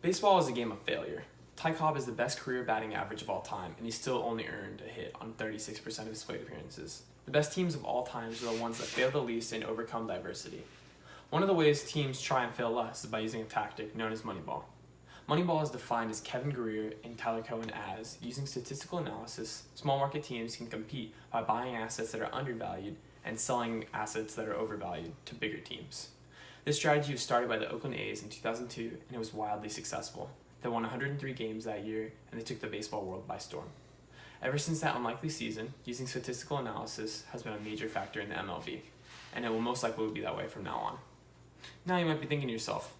Baseball is a game of failure. Ty Cobb is the best career batting average of all time, and he still only earned a hit on 36% of his plate appearances. The best teams of all times are the ones that fail the least and overcome diversity. One of the ways teams try and fail less is by using a tactic known as Moneyball. Moneyball is defined as Kevin Greer and Tyler Cohen as, using statistical analysis, small market teams can compete by buying assets that are undervalued and selling assets that are overvalued to bigger teams. This strategy was started by the Oakland A's in 2002, and it was wildly successful. They won 103 games that year, and they took the baseball world by storm. Ever since that unlikely season, using statistical analysis has been a major factor in the MLB, and it will most likely be that way from now on. Now you might be thinking to yourself,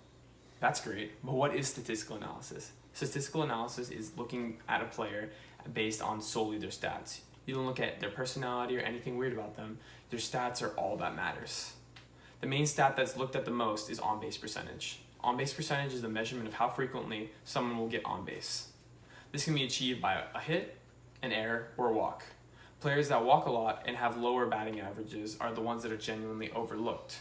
that's great, but what is statistical analysis? Statistical analysis is looking at a player based on solely their stats. You don't look at their personality or anything weird about them. Their stats are all that matters. The main stat that's looked at the most is on-base percentage. On-base percentage is the measurement of how frequently someone will get on base. This can be achieved by a hit, an error, or a walk. Players that walk a lot and have lower batting averages are the ones that are genuinely overlooked.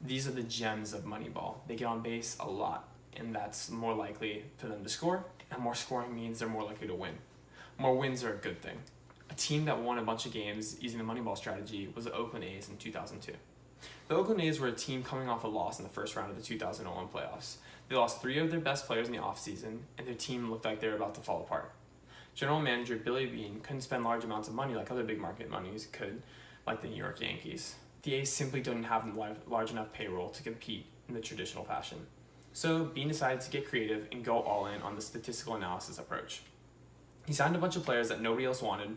These are the gems of Moneyball. They get on base a lot, and that's more likely for them to score, and more scoring means they're more likely to win. More wins are a good thing. A team that won a bunch of games using the Moneyball strategy was the Oakland A's in 2002. The Oakland A's were a team coming off a loss in the first round of the 2001 playoffs. They lost 3 of their best players in the offseason, and their team looked like they were about to fall apart. General manager Billy Beane couldn't spend large amounts of money like other big market monies could, like the New York Yankees. The A's simply didn't have large enough payroll to compete in the traditional fashion. So Beane decided to get creative and go all in on the statistical analysis approach. He signed a bunch of players that nobody else wanted,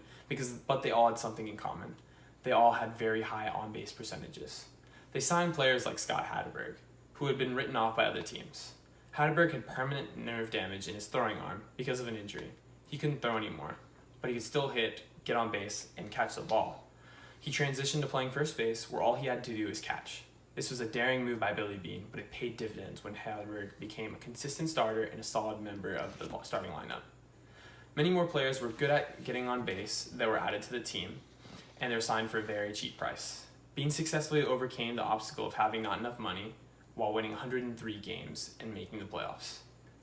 but they all had something in common. They all had very high on-base percentages. They signed players like Scott Hatteberg, who had been written off by other teams. Hatteberg had permanent nerve damage in his throwing arm because of an injury. He couldn't throw anymore, but he could still hit, get on base, and catch the ball. He transitioned to playing first base, where all he had to do was catch. This was a daring move by Billy Beane, but it paid dividends when Hatteberg became a consistent starter and a solid member of the starting lineup. Many more players were good at getting on base that were added to the team, and they were signed for a very cheap price. Beane successfully overcame the obstacle of having not enough money while winning 103 games and making the playoffs.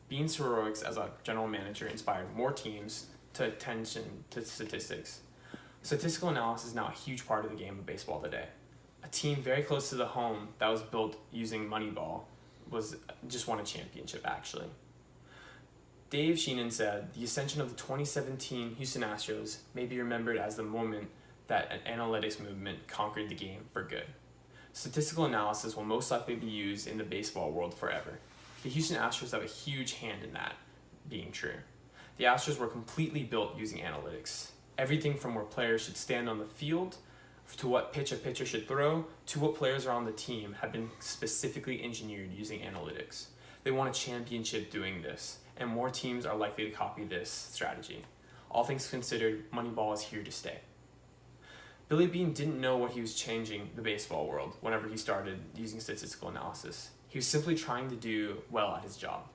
Beane's heroics as a general manager inspired more teams to attention to statistics. Statistical analysis is now a huge part of the game of baseball today. A team very close to the home that was built using Moneyball just won a championship, actually. Dave Sheenan said, "The ascension of the 2017 Houston Astros may be remembered as the moment that an analytics movement conquered the game for good. Statistical analysis will most likely be used in the baseball world forever. The Houston Astros have a huge hand in that being true. The Astros were completely built using analytics. Everything from where players should stand on the field, to what pitch a pitcher should throw, to what players are on the team have been specifically engineered using analytics. They won a championship doing this, and more teams are likely to copy this strategy. All things considered, Moneyball is here to stay." Billy Beane didn't know what he was changing the baseball world whenever he started using statistical analysis. He was simply trying to do well at his job.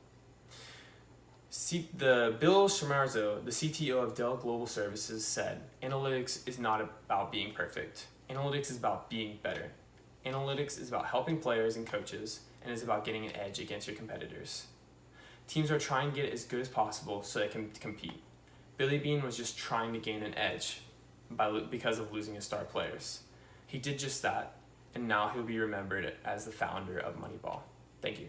Bill Shamarzo, the CTO of Dell Global Services, said, "Analytics is not about being perfect. Analytics is about being better. Analytics is about helping players and coaches, and is about getting an edge against your competitors. Teams are trying to get as good as possible so they can compete. Billy Beane was just trying to gain an edge because of losing his star players. He did just that, and now he'll be remembered as the founder of Moneyball." Thank you.